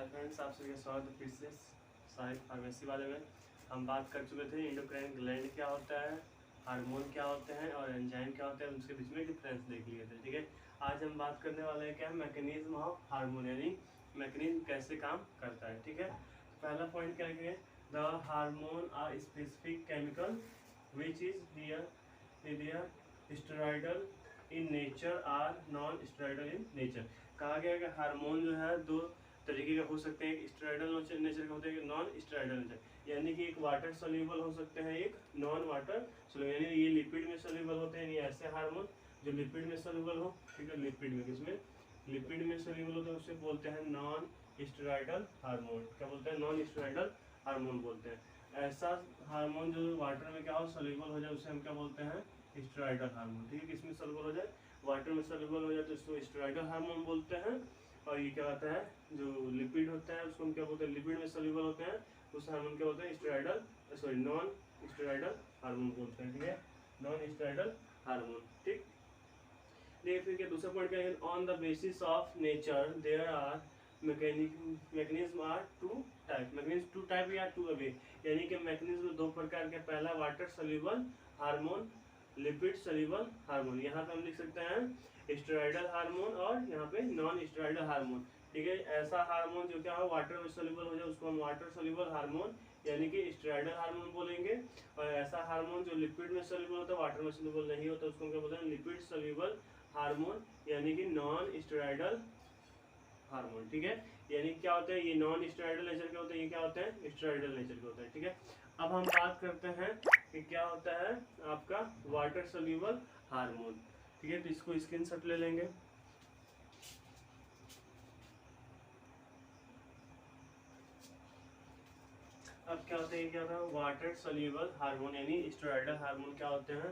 Friends, आप सभी का स्वागत है फिर से साहिब फार्मेसी वाले में। हम बात कर चुके थे एंडोक्राइन ग्लैंड क्या होता है, हार्मोन क्या होते हैं और एंजाइम क्या होते हैं, उसके बीच में डिफरेंस देख लिए थे। ठीक है, आज हम बात करने वाले हैं क्या, मैकेनिज्म ऑफ हार्मोन, यानी मैकेनिज्म कैसे काम करता है। ठीक है, पहला पॉइंट क्या है, the hormone are specific chemical which is there steroidal in nature are non steroidal in nature. कहा गया है कि हार्मोन जो है दो तरीके के हो सकते हैं, एक स्टेरॉयडल नेचर के होते हैं, नॉन स्टेरॉयडल नेचर, यानी कि एक वाटर सोल्यूबल हो सकते हैं, एक नॉन वाटर सोल्यूबल, यानी ये लिपिड में सोल्यूबल होते हैं। ये ऐसे हार्मोन जो लिपिड में सोल्यूबल हो, ठीक है, लिपिड में, किसमें, लिपिड में सोल्यूबल होते हैं, उसे बोलते हैं नॉन स्टेरॉयडल हार्मोन। क्या बोलते हैं, नॉन स्टेरॉयडल हार्मोन बोलते हैं। ऐसा हार्मोन जो वाटर में क्या हो, सोल्यूबल हो जाए, उसे हम क्या बोलते हैं, स्टेरॉयडल हार्मोन। ठीक है, किसमें सोल्यूबल हो जाए, वाटर में सोल्यूबल हो जाए तो इसको स्टेरॉयडल हार्मोन बोलते हैं। और ये क्या होता है, जो लिपिड होता है उसको हम क्या बोलते हैं, लिपिड में सोल्यूबल होते हैं, उस हार्मोन क्या बोलते हैं, steroidal, sorry non steroidal hormone बोलते हैं। ठीक है, नॉन स्टेरॉयडल हार्मोन। ठीक, देखिए फिर क्या दूसरा पॉइंट क्या है, on the basis of nature there are mechanism are two type, mechanism two type या टू अवे, यानी कि मैकेनिज्म दो प्रकार के, पहला water soluble hormone, lipid soluble hormone. यहाँ पे हम लिख सकते हैं स्टेरॉयडल हार्मोन और यहाँ पे नॉन स्टेरॉयडल हार्मोन। ठीक है, ऐसा हार्मोन जो क्या हो वाटर में सोल्यूबल हो जाए उसको हम वाटर सोल्यूबल हार्मोन यानी कि स्टेरॉयडल हार्मोन बोलेंगे। और ऐसा हार्मोन जो लिपिड में सोल्यूबल होता है, वाटर में सोल्यूबल नहीं होता, उसको हम क्या बोलते हैं, लिपिड सोल्यूबल हार्मोन यानी कि नॉन स्टेरॉयडल हार्मोन। ठीक है, यानी क्या होता है, ये नॉन स्टेरॉयडल नेचर के होते हैं, ये क्या होते हैं, स्टेरॉयडल नेचर के होते हैं। ठीक है, अब हम बात करते हैं कि क्या होता है आपका वाटर सोल्यूबल हार्मोन। ठीक है, तो इसको स्क्रीनशॉट ले लेंगे। अब क्या होता है, क्या होता है वाटर सोल्यूबल हार्मोन यानी स्टेरॉयडल हार्मोन क्या होते हैं।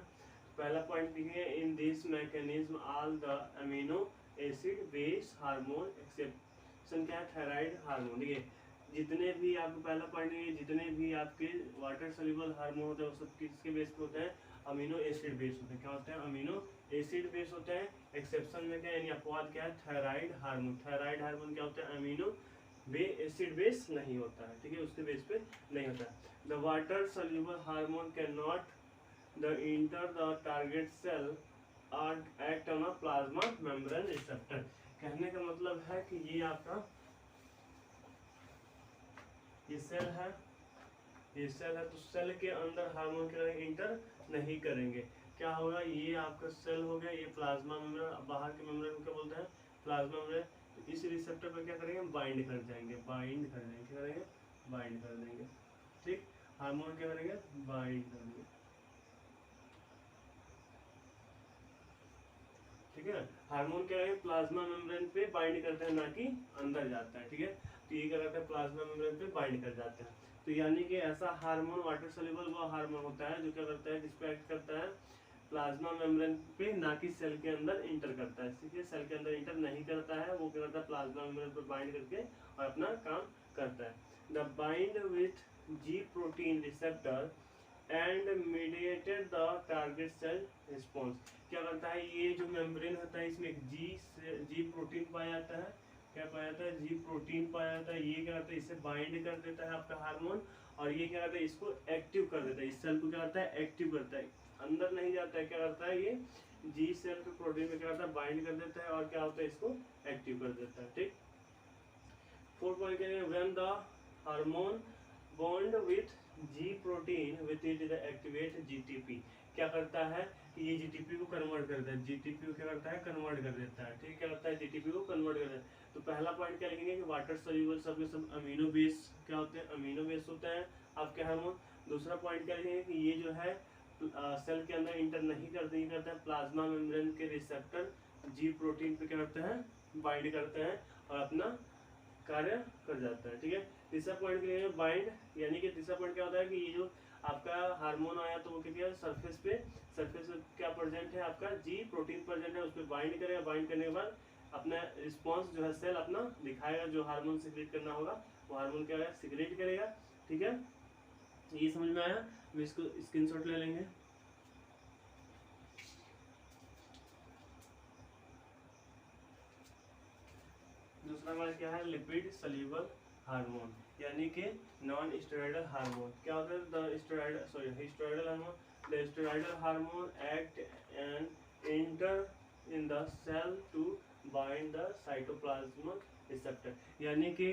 पहला पॉइंट देखिए, in this mechanism all the amino acid base hormone exception क्या है, थायराइड हार्मोन। देखिए जितने भी आपको पहला पॉइंट है, जितने भी आपके वाटर सोल्यूबल हार्मोन होते हैं वो सब किसके बेस पे होते हैं, अमीनो एसिड बेस होते हैं। क्या होते हैं, अमीनो एसिड बेस होते हैं। एक्सेप्शन में क्या यानी अपवाद क्या है, थायराइड हार्मोन। थायराइड हार्मोन क्या होता है, अमीनो एसिड बेस नहीं होता है। ठीक है, उसके बेस पे नहीं होता है। The water soluble hormone can not the enter the target cell और act on a plasma membrane receptor. कहने का मतलब है कि ये आपका ये सेल है, ये सेल है, तो सेल के अंदर हार्मोन के इंटर नहीं करेंगे। क्या होगा, ये आपका सेल हो गया, ये प्लाज्मा मेम्ब्रेन, बाहर के मेम्ब्रेन को क्या बोलते हैं, प्लाज्मा मेम्ब्रेन। तो इस रिसेप्टर पर क्या करेंगे, बाइंड कर जाएंगे, बाइंड कर देंगे, क्या करेंगे, बाइंड कर देंगे। ठीक, हार्मोन क्या करेंगे, बाइंड करेंगे। ठीक है, हार्मोन क्या है, प्लाज्मा मेम्ब्रेन पे बाइंड करता है, ना कि अंदर जाता है। ठीक है, तो ये क्या करता है, प्लाज्मा मेम्ब्रेन पे बाइंड कर जाता है। तो यानी कि ऐसा हार्मोन वाटर सोल्यूबल वो हार्मोन होता है जो क्या करता है, किस पे एक्ट करता है, प्लाज्मा मेम्ब्रेन पे, ना कि सेल के अंदर इंटर करता है। ठीक है, सेल के अंदर इंटर नहीं करता है, वो क्या करता है, प्लाज्मा मेम्ब्रेन पे बाइंड करके और अपना काम करता है। The bind with G protein receptor and mediated the target cell response. क्या करता है, ये जो मेम्ब्रेन होता है इसमें जी प्रोटीन पाया जाता है। क्या पाया जाता है, जी प्रोटीन पाया जाता है। ये क्या करता है, इसे बाइंड कर देता है आपका हार्मोन, और ये क्या करता है, इसको एक्टिव कर देता है, इस सेल को क्या करता है, एक्टिव करता है, अंदर नहीं जाता है। क्या करता है, ये जी सेल के प्रोटीन में क्या करता है, बाइंड कर देता है और क्या होता है, इसको एक्टिव कर देता है। ठीक, 4 क्या है, when the hormone bond with G protein with it activate GTP. क्या करता है कि ये जीटीपी को कन्वर्ट करता है, जीटीपी को क्या करता है, कन्वर्ट कर देता है। ठीक, क्या करता है, जीटीपी को कन्वर्ट कर देता है। तो पहला पॉइंट क्या लिखेंगे कि वाटर सोल्यूबल सब के सब अमीनो बेस क्या होते हैं, अमीनो बेस होते हैं आपके हार्मोन। दूसरा पॉइंट क्या लिखेंगे कि ये जो है सेल के अंदर इंटर नहीं करता है, प्लाज्मा मेम्ब्रेन के रिसेप्टर जी प्रोटीन पे क्या करते हैं, बाइंड करते हैं और अपना कार्य कर जाता है। ठीक है, तीसरा पॉइंट क्या है, बाइंड, यानी कि तीसरा पॉइंट क्या होता है कि ये जो आपका हार्मोन आया तो वो क्या है, सरफेस पे क्या प्रेजेंट है, आपका जी प्रोटीन प्रेजेंट है, उस पर बाइंड करेगा, बाइंड करने के बाद अपना रिस्पॉन्स जो है सेल अपना दिखाएगा, जो हार्मोन सिक्रेट करना होगा वो हार्मोन क्या है, सिक्रेट करेगा। ठीक है, ये समझ में आया, हम इसको स्क्रीनशॉट ले लेंगे। दूसरा हमारा क्या है, लिपिड सोल्यूबल हार्मोन, यानी कि नॉन स्टेरॉइडल हार्मोन। क्या होता है? The steroidal hormone, the steroidal hormone act and enter in the cell to bind the cytoplasmic receptor, यानी कि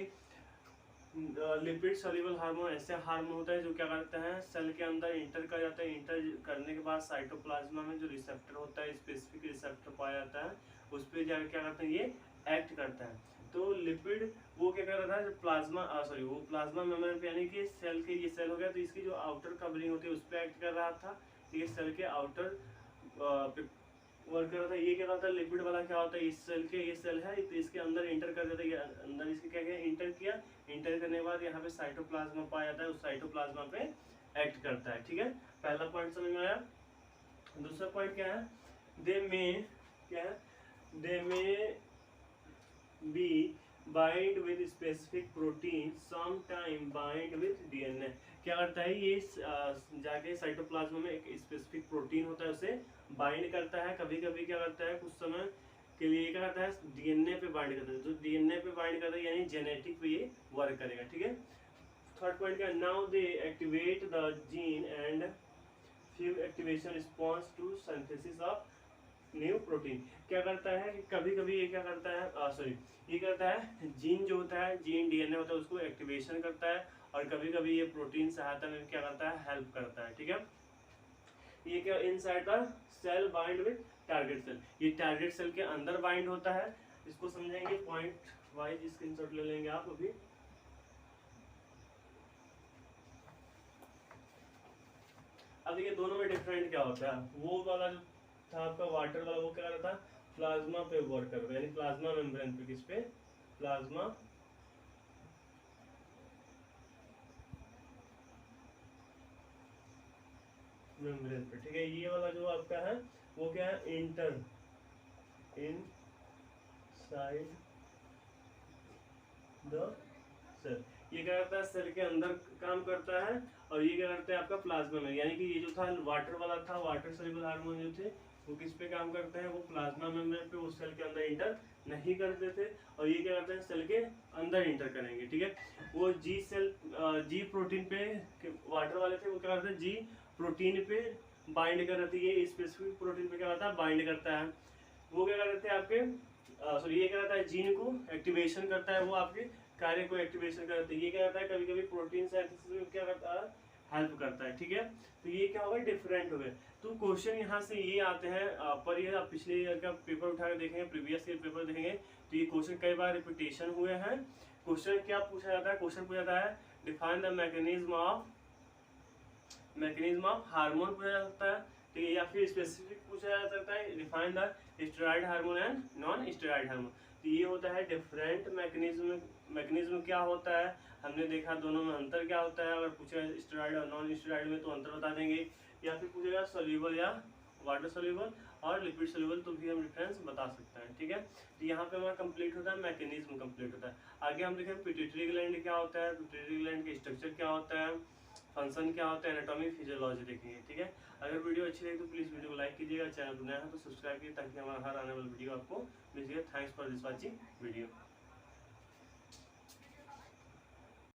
लिपिड सॉल्युबल हार्मोन ऐसे हार्मोन होता है जो क्या करते हैं, सेल के अंदर इंटर कर जाता है। इंटर करने के बाद साइटोप्लाज्मा में जो रिसेप्टर होता है, स्पेसिफिक रिसेप्टर पाया जाता है, उस पर जाकर क्या करते हैं, ये एक्ट करता है। तो लिपिड वो क्या कर रहा था, जो प्लाज्मा वो प्लाज्मा मेम्ब्रेन पे, यानी कि सेल के, ये सेल हो गया तो इसकी जो आउटर कवरिंग होती है उस पर एक्ट कर रहा था। ये सेल के आउटर वर्क कर रहा था। ये क्या होता है, लिपिड वाला क्या होता है, इस सेल के, ये सेल है तो इसके अंदर इंटर कर देता है, अंदर इसके क्या किया, इंटर किया। इंटर करने के बाद यहाँ पे साइटोप्लाज्मा पाया जाता है, उस साइटोप्लाज्मा पे एक्ट करता है। ठीक है, पहला पॉइंट समझ में आया। दूसरा पॉइंट क्या है, दे में क्या है, they may be bind with specific protein, some time bind with DNA. क्या करता है ये, जाके साइटोप्लाज्मा में एक स्पेसिफिक प्रोटीन होता है, उसे बाइंड करता है। कभी कभी क्या करता है, कुछ समय के लिए क्या करता है, डीएनए पे बाइंड करता है। जो डीएनए पे बाइंड करता है यानी जेनेटिक पे ये वर्क करेगा। ठीक है, थर्ड पॉइंट क्या, now they activate the gene and फिर activation response to synthesis of new protein. क्या करता है कि कभी कभी ये क्या करता है, ये करता है, जीन जो होता है, जीन डीएनए होता है, उसको एक्टिवेशन करता है, और कभी कभी ये प्रोटीन सहायता में क्या करता है, हेल्प करता है। ठीक है, ये क्या, inside the cell bind with target cell, ये टारगेट सेल के अंदर बाइंड होता है। इसको समझेंगे पॉइंट वाइज, स्क्रीनशॉट ले लेंगे आप अभी। अब देखिए दोनों में डिफरेंट क्या होता है, वो वाला जो था आपका वाटर वाला, वो क्या करता है, प्लाज्मा पे वर्क करता है, यानी प्लाज्मा मेम्ब्रेन पे, किस पे, प्लाज्मा मेम्ब्रेन पे। ठीक है, ये वाला जो आपका है वो क्या है, enter inside the cell, ये क्या करता है, सेल के अंदर काम करता है। और ये क्या करता है आपका प्लाज्मा में, यानी कि ये जो था वाटर वाला था, वाटर सॉल्युबल हार्मोन जो थे वो किस पे काम करते हैं, वो प्लाज्मा मेम्ब्रेन पे, उस सेल के अंदर इंटर नहीं करते थे। और ये क्या करते हैं, सेल के अंदर इंटर करेंगे। ठीक है, वो जी सेल, जी प्रोटीन पे, वाटर वाले थे वो क्या करते हैं, जी प्रोटीन पे बाइंड कर रहे थे, ये स्पेसिफिक प्रोटीन पे क्या करता है, बाइंड करता है। वो क्या करते हैं आपके, ये क्या करता है, जीन को एक्टिवेशन करता है, वो आपके कार्य को एक्टिवेशन करता है। ये क्या करता है, कभी कभी प्रोटीन सिंथेसिस में क्या करता है, हेल्प करता है। ठीक है, तो ये क्या होगा, डिफरेंट हो गए। तो क्वेश्चन यहाँ से ये आते हैं, पर ये आप पिछले ईयर का पेपर उठा कर देखेंगे, प्रीवियस ईयर पेपर देखेंगे तो ये क्वेश्चन कई बार रिपीटेशन हुए हैं। क्वेश्चन क्या पूछा जाता है, क्वेश्चन पूछा जाता है define the mechanism of hormone पूछा जा सकता है। ठीक है, या फिर स्पेसिफिक पूछा जा सकता है, define the steroid hormone and non steroid hormone. तो ये होता है डिफरेंट मैकेनिज्म क्या होता है, हमने देखा दोनों में अंतर क्या होता है। अगर पूछेगा स्टेरॉइड और नॉन स्टेरॉइड में तो अंतर बता देंगे, या फिर पूछेगा सोल्यूबल या वाटर सोल्यूबल और लिपिड सोल्यूबल तो भी हम डिफरेंस बता सकते हैं। ठीक है, तो यहाँ पे हमारा कंप्लीट होता है, मैकेनिज्म कंप्लीट होता है। आगे हम देखें पिट्यूटरी ग्लैंड क्या होता है, पिट्यूटरी ग्लैंड के स्ट्रक्चर क्या होता है, फंक्शन क्या होता है, एनाटॉमी फिजियोलॉजी देखेंगे। ठीक है, अगर वीडियो अच्छी लगी तो प्लीज़ वीडियो को लाइक कीजिएगा, चैनल पर नया है तो सब्सक्राइब कीजिए ताकि हमारा हर आने वाली वीडियो आपको मिल जाए। Thanks for this watching video.